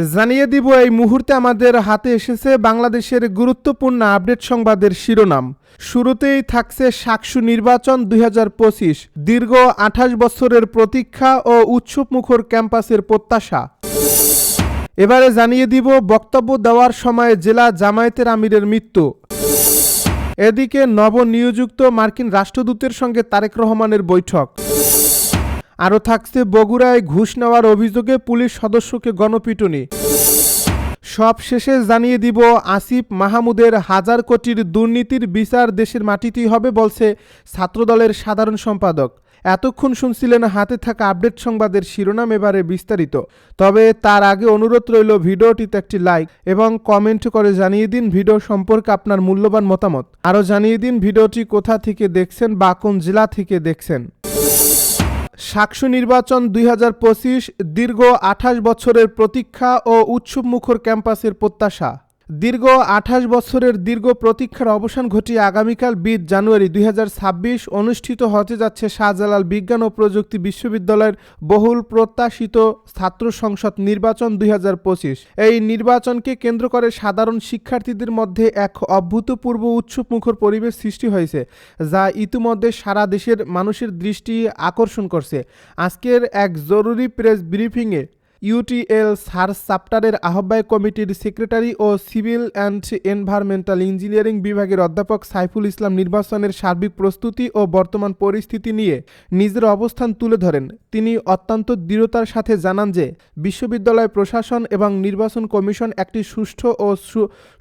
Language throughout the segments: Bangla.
জানিয়ে দিব এই মুহূর্তে আমাদের হাতে এসেছে বাংলাদেশের গুরুত্বপূর্ণ আপডেট সংবাদের শিরোনাম। শুরুতেই থাকছে শাকসু নির্বাচন 2025, দীর্ঘ 28 বছরের প্রতীক্ষা ও উৎসবমুখর ক্যাম্পাসের প্রত্যাশা। এবারে জানিয়ে দিব বক্তব্য দেওয়ার সময় জেলা জামায়াতের আমিরের মৃত্যু। এদিকে নবনিযুক্ত মার্কিন রাষ্ট্রদূতের সঙ্গে তারেক রহমানের বৈঠক। আরও থাকছে বগুড়ায় ঘুষ নেওয়ার অভিযোগে পুলিশ সদস্যকে গণপিটুনি। সব শেষে জানিয়ে দিব আসিফ মাহমুদের 1000 কোটির দুর্নীতির বিচার দেশের মাটিতেই হবে বলছে ছাত্রদলের সাধারণ সম্পাদক। এতক্ষণ শুনছিলেন হাতে থাকা আপডেট সংবাদের শিরোনাম, এবারে বিস্তারিত। তবে তার আগে অনুরোধ রইল ভিডিওটিতে একটি লাইক এবং কমেন্ট করে জানিয়ে দিন ভিডিও সম্পর্কে আপনার মূল্যবান মতামত। আরও জানিয়ে দিন ভিডিওটি কোথা থেকে দেখছেন বা কোন জেলা থেকে দেখছেন। শাকসু নির্বাচন 2025, দীর্ঘ 28 বছরের প্রতীক্ষা ও উৎসবমুখর ক্যাম্পাসের প্রত্যাশা। দীর্ঘ 28 বছরের দীর্ঘ প্রতীক্ষার অবসান ঘটিয়ে আগামীকাল 20 জানুয়ারি 2026 অনুষ্ঠিত হতে যাচ্ছে শাহজালাল বিজ্ঞান ও প্রযুক্তি বিশ্ববিদ্যালয়ের বহুল প্রত্যাশিত ছাত্র সংসদ নির্বাচন 2025। এই নির্বাচনকে কেন্দ্র করে সাধারণ শিক্ষার্থীদের মধ্যে এক অভূতপূর্ব উৎসবমুখর পরিবেশ সৃষ্টি হয়েছে, যা ইতিমধ্যে সারা দেশের মানুষের দৃষ্টি আকর্ষণ করছে। আজকের এক জরুরি প্রেস ব্রিফিংয়ে ইউটিএল সার্চ চ্যাপ্টারের আহ্বায়ক কমিটির সেক্রেটারি ও সিভিল অ্যান্ড এনভায়রনমেন্টাল ইঞ্জিনিয়ারিং বিভাগের অধ্যাপক সাইফুল ইসলাম নির্বাচনের সার্বিক প্রস্তুতি ও বর্তমান পরিস্থিতি নিয়ে নিজের অবস্থান তুলে ধরেন। তিনি অত্যন্ত দৃঢ়তার সাথে জানান যে বিশ্ববিদ্যালয় প্রশাসন এবং নির্বাচন কমিশন একটি সুষ্ঠু ও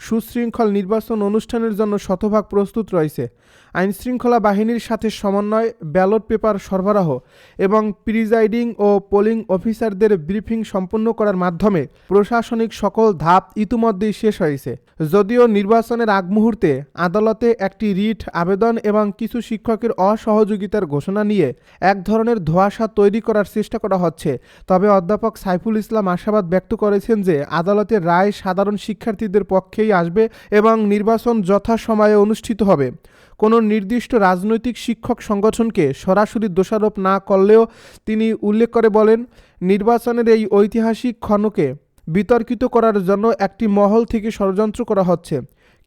সুশৃঙ্খল নির্বাচন অনুষ্ঠানের জন্য শতভাগ প্রস্তুত রয়েছে। আইনশৃঙ্খলা বাহিনীর সাথে সমন্বয়, ব্যালট পেপার সরবরাহ এবং প্রিজাইডিং ও পোলিং অফিসারদের ব্রিফিং সম্পন্ন করার মাধ্যমে প্রশাসনিক সকল ধাপ ইতিমধ্যেই শেষ হয়েছে। যদিও নির্বাচনের আগ মুহূর্তে আদালতে একটি রিট আবেদন এবং কিছু শিক্ষকের অসহযোগিতার ঘোষণা নিয়ে এক ধরনের ধোঁয়াশা তৈরি করার চেষ্টা করা হচ্ছে, তবে অধ্যাপক সাইফুল ইসলাম আশাবাদ ব্যক্ত করেছেন যে আদালতের রায় সাধারণ শিক্ষার্থীদের পক্ষেই আসবে এবং নির্বাচন যথাসময়ে অনুষ্ঠিত হবে। কোনো নির্দিষ্ট রাজনৈতিক শিক্ষক সংগঠনকে সরাসরি দোষারোপ না করলেও তিনি উল্লেখ করে বলেন, নির্বাচনের এই ঐতিহাসিক ক্ষণকে বিতর্কিত করার জন্য একটি মহল থেকে ষড়যন্ত্র করা হচ্ছে।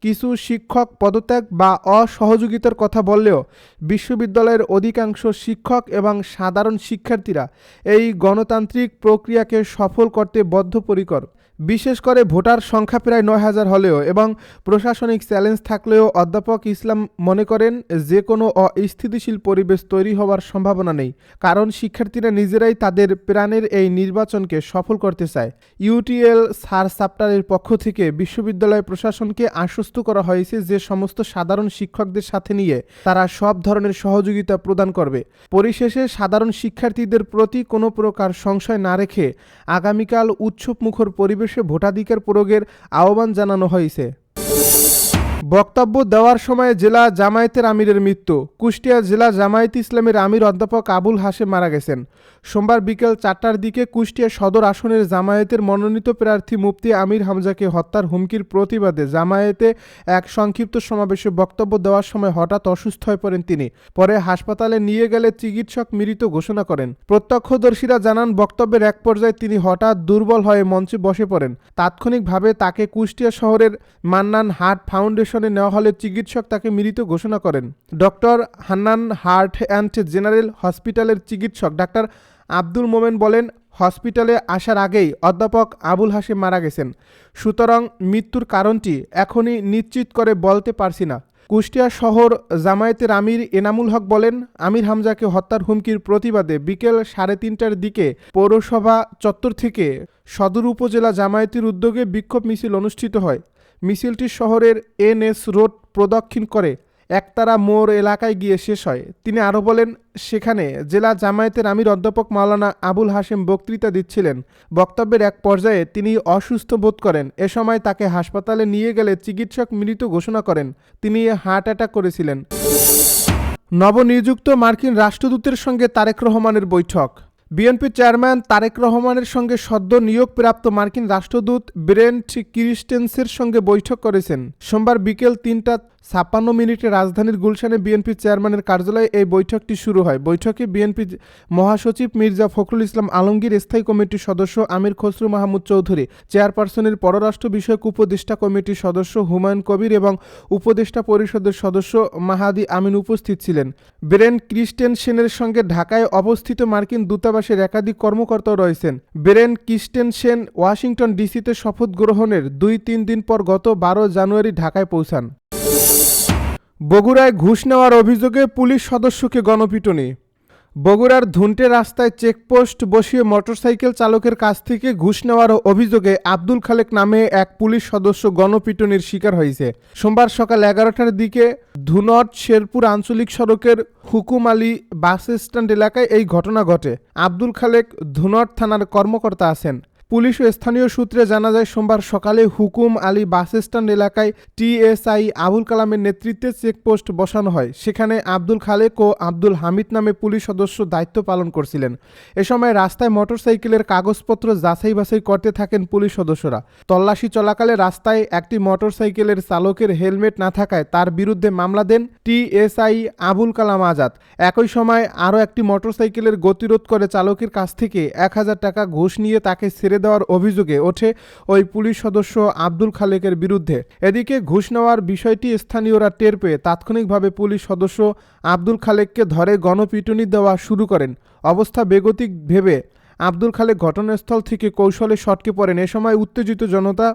কিছু শিক্ষক পদত্যাগ বা অসহযোগিতার কথা বললেও বিশ্ববিদ্যালয়ের অধিকাংশ শিক্ষক এবং সাধারণ শিক্ষার্থীরা এই গণতান্ত্রিক প্রক্রিয়াকে সফল করতে বদ্ধপরিকর। বিশেষ করে ভোটার সংখ্যা প্রায় 9000 হলেও এবং প্রশাসনিক চ্যালেঞ্জ থাকলেও অধ্যাপক ইসলাম মনে করেন যে কোনো অস্থিতিশীল পরিবেশ তৈরি হওয়ার সম্ভাবনা নেই, কারণ শিক্ষার্থীরা নিজেরাই তাদের প্রাণের এই নির্বাচনকে সফল করতে চায়। ইউটিএল সার্চ চ্যাপ্টারের পক্ষ থেকে বিশ্ববিদ্যালয় প্রশাসনকে আশ্বস্ত করা হয়েছে যে সমস্ত সাধারণ শিক্ষকদের সাথে নিয়ে তারা সব ধরনের সহযোগিতা প্রদান করবে। পরিশেষে সাধারণ শিক্ষার্থীদের প্রতি কোনো প্রকার সংশয় না রেখে আগামীকাল উৎসবমুখর পরিবেশ ভোটাধিকার প্রয়োগের আহ্বান জানানো হয়েছে। বক্তব্য দেওয়ার সময় জেলা জামায়াতের আমিরের মৃত্যু। কুষ্টিয়া জেলা জামায়াতে ইসলামের আমির অধ্যাপক আবুল হাশেম মারা গেছেন। সোমবার বিকেল 4টার দিকে কুষ্টিয়া সদর আসনের জামায়াতের মনোনীত প্রার্থী মুফতি আমির হামজাকে হত্যার হুমকির প্রতিবাদে জামায়াতে এক সংক্ষিপ্ত সমাবেশে বক্তব্য দেওয়ার সময় হঠাৎ অসুস্থ হয়ে পড়েন তিনি। পরে হাসপাতালে নিয়ে গেলে চিকিৎসক মৃত ঘোষণা করেন। প্রত্যক্ষদর্শীরা জানান, বক্তব্যের এক পর্যায়ে তিনি হঠাৎ দুর্বল হয়ে মঞ্চে বসে পড়েন। তাৎক্ষণিকভাবে তাকে কুষ্টিয়া শহরের মান্নান হার্ট ফাউন্ডেশনে নেওয়া হলে চিকিৎসক তাকে মৃত ঘোষণা করেন। Doctor Hannan heart and general হসপিটালের চিকিৎসক ডাক্তার আব্দুল মোমেন বলেন, হসপিটালে আসার আগেই অধ্যাপক আবুল হাশেম মারা গেছেন। সুতরাং মৃত্যুর কারণটি এখনই নিশ্চিত করে বলতে পারছি না। কুষ্টিয়া শহর জামায়াতের আমির এনামুল হক বলেন, আমির হামজাকে হত্যার হুমকির প্রতিবাদে বিকেল 3:30টার দিকে পৌরসভা চত্বর থেকে সদর উপজেলা জামায়াতের উদ্যোগে বিক্ষোভ মিছিল অনুষ্ঠিত হয়। মিছিলটি শহরের NS রোড প্রদক্ষিণ করে একতারা মোড় এলাকায় গিয়ে শেষ হয়। তিনি আরও বলেন, সেখানে জেলা জামায়াতের আমির অধ্যাপক মাওলানা আবুল হাশেম বক্তৃতা দিচ্ছিলেন। বক্তব্যের এক পর্যায়ে তিনি অসুস্থ বোধ করেন। এ সময় তাকে হাসপাতালে নিয়ে গেলে চিকিৎসক মৃত ঘোষণা করেন। তিনি হার্ট অ্যাটাক করেছিলেন। নবনিযুক্ত মার্কিন রাষ্ট্রদূতের সঙ্গে তারেক রহমানের বৈঠক। বিএনপি চেয়ারম্যান তারেক রহমানের সঙ্গে সদ্য নিয়োগপ্রাপ্ত মার্কিন রাষ্ট্রদূত ব্রেন্ট ক্রিস্টেন্সের সঙ্গে বৈঠক করেছেন। সোমবার বিকেল ৩:৫৬ রাজধানীর গুলশানে বিএনপি চেয়ারম্যানের কার্যালয়ে এই বৈঠকটি শুরু হয়। বৈঠকে বিএনপি মহাসচিব মির্জা ফখরুল ইসলাম আলমগীর, স্থায়ী কমিটির সদস্য আমির খসরু মাহমুদ চৌধুরী, চেয়ারপারসনের পররাষ্ট্র বিষয়ক উপদেষ্টা কমিটির সদস্য হুমায়ুন কবির এবং উপদেষ্টা পরিষদের সদস্য মাহাদি আমিন উপস্থিত ছিলেন। ব্রেন্ট ক্রিস্টেনসেনের সঙ্গে ঢাকায় অবস্থিত মার্কিন দূতাবাসের একাধিক কর্মকর্তাও রয়েছেন। ব্রেন্ট ক্রিস্টেনসেন ওয়াশিংটন ডিসিতে শপথ গ্রহণের ২-৩ দিন পর গত ১২ জানুয়ারি ঢাকায় পৌঁছান। বগুড়ায় ঘুষ নেওয়ার অভিযোগে পুলিশ সদস্যকে গণপিটুনি। বগুড়ার ধুনটে রাস্তায় চেকপোস্ট বসিয়ে মোটরসাইকেল চালকের কাছ থেকে ঘুষ নেওয়ার অভিযোগে আব্দুল খালেক নামে এক পুলিশ সদস্য গণপিটুনির শিকার হয়েছে। সোমবার সকাল ১১টার দিকে ধুনট শেরপুর আঞ্চলিক সড়কের হুকুম আলী বাস স্ট্যান্ড এলাকায় এই ঘটনা ঘটে। আব্দুল খালেক ধুনট থানার কর্মকর্তা আছেন। পুলিশ ও স্থানীয় সূত্রে জানা যায়, সোমবার সকালে হুকুম আলী বাস স্ট্যান্ড এলাকায় টিএসআই আবুল কালামের নেতৃত্বে চেকপোস্ট বসানো হয়। সেখানে আব্দুল খালেক ও আব্দুল হামিদ নামে পুলিশ সদস্য দায়িত্ব পালন করছিলেন। এ সময় রাস্তায় মোটরসাইকেলের কাগজপত্র যাচাই বাছাই করতে থাকেন পুলিশ সদস্যরা। তল্লাশি চলাকালে রাস্তায় একটি মোটরসাইকেলের চালকের হেলমেট না থাকায় তার বিরুদ্ধে মামলা দেন টিএসআই আবুল কালাম আজাদ। একই সময় আরও একটি মোটরসাইকেলের গতিরোধ করে চালকের কাছ থেকে ১,০০০ টাকা ঘুষ নিয়ে তাকে ছেড়ে দেওয়ার অভিযোগে ওঠে ওই পুলিশ সদস্য আব্দুল খালেকের বিরুদ্ধে। এদিকে ঘুষ নেওয়ার বিষয়টি স্থানীয়রা টের পেয়ে তাৎক্ষণিকভাবে পুলিশ সদস্য আব্দুল খালেককে ধরে গণপিটুনি দেওয়া শুরু করেন। অবস্থা বেগতিক ভেবে আব্দুল খালেক ঘটনাস্থল থেকে কৌশলে সটকে পড়েন। এ সময় উত্তেজিত জনতা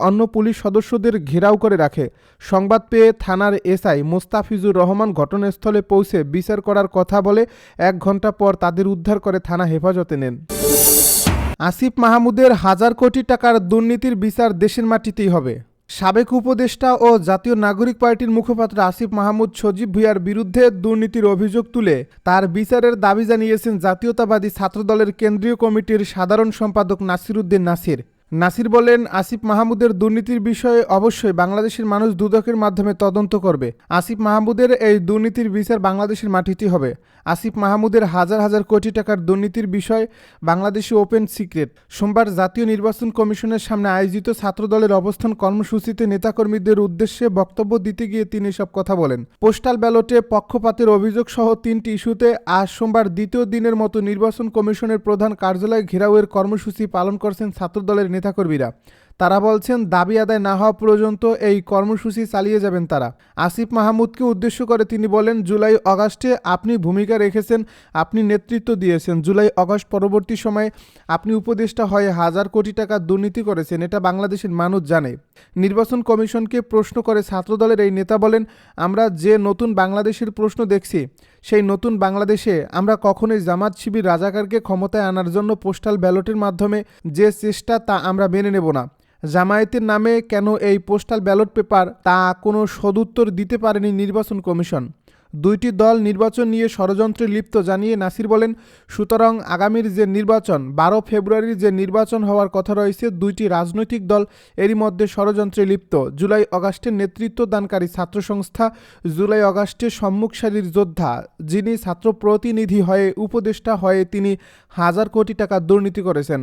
অন্য পুলিশ সদস্যদের ঘেরাও করে রাখে। সংবাদ পেয়ে থানার এসআই মোস্তাফিজুর রহমান ঘটনাস্থলে পৌঁছে বিচার করার কথা বলে ১ ঘণ্টা পর তাদের উদ্ধার করে থানা হেফাজতে নেন। আসিফ মাহমুদের ১,০০০ কোটি টাকার দুর্নীতির বিচার দেশের মাটিতেই হবে। সাবেক উপদেষ্টা ও জাতীয় নাগরিক পার্টির মুখপাত্র আসিফ মাহমুদ সজীব ভুঁইয়ার বিরুদ্ধে দুর্নীতির অভিযোগ তুলে তার বিচারের দাবি জানিয়েছেন জাতীয়তাবাদী ছাত্রদলের কেন্দ্রীয় কমিটির সাধারণ সম্পাদক নাসির উদ্দিন নাসির। নাসির বলেন, আসিফ মাহমুদের দুর্নীতির বিষয়ে অবশ্যই বাংলাদেশের মানুষ দুদকের মাধ্যমে তদন্ত করবে। আসিফ মাহমুদের এই দুর্নীতির বিচার বাংলাদেশের মাটিতেই হবে। আসিফ মাহমুদের হাজার হাজার কোটি টাকার দুর্নীতির বিষয় বাংলাদেশে ওপেন সিক্রেট। সোমবার জাতীয় নির্বাচন কমিশনের সামনে আয়োজিত ছাত্রদলের অবস্থান কর্মসূচিতে নেতাকর্মীদের উদ্দেশ্যে বক্তব্য দিতে গিয়ে তিনি সব কথা বলেন। পোস্টাল ব্যালটে পক্ষপাতের অভিযোগ সহ ৩টি ইস্যুতে আজ সোমবার দ্বিতীয় দিনের মতো নির্বাচন কমিশনের প্রধান কার্যালয় ঘেরাওয়ের কর্মসূচি পালন করছেন ছাত্রদলের নেতাকর্মীরা। তারা বলছেন, দাবি আদায় না হওয়া পর্যন্ত এই কর্মসূচি চালিয়ে যাবেন তারা। আসিফ মাহমুদকে উদ্দেশ্য করে তিনি বলেন, জুলাই আগস্টে আপনি ভূমিকা রেখেছেন, আপনি নেতৃত্ব দিয়েছেন। জুলাই আগস্ট পরবর্তী সময়ে আপনি উপদেষ্টা হয়ে ১,০০০ কোটি টাকা দুর্নীতি করেছেন, এটা বাংলাদেশের মানুষ জানে। নির্বাচন কমিশনকে প্রশ্ন করে ছাত্রদলের এই নেতা বলেন, আমরা যে নতুন বাংলাদেশের প্রশ্ন দেখছি, সেই নতুন বাংলাদেশে আমরা কখনোই জামাত শিবির রাজাকারকে ক্ষমতায় আনার জন্য পোস্টাল ব্যালটের মাধ্যমে যে চেষ্টা তা আমরা মেনে নেব না। জামায়াতের নামে কেন এই পোস্টাল ব্যালট পেপার, তা কোনো সদুত্তর দিতে পারেনি নির্বাচন কমিশন। দুইটি দল নির্বাচন নিয়ে ষড়যন্ত্রে লিপ্ত জানিয়ে নাসির বলেন, সুতরাং আগামীর যে নির্বাচন ১২ ফেব্রুয়ারির যে নির্বাচন হওয়ার কথা রয়েছে, দুইটি রাজনৈতিক দল এরই মধ্যে ষড়যন্ত্রে লিপ্ত। জুলাই আগস্টের নেতৃত্ব দানকারী ছাত্র সংস্থা, জুলাই আগস্টের সম্মুখ সারির যোদ্ধা, যিনি ছাত্র প্রতিনিধি হয়ে উপদেষ্টা হয়ে তিনি ১,০০০ কোটি টাকা দুর্নীতি করেছেন।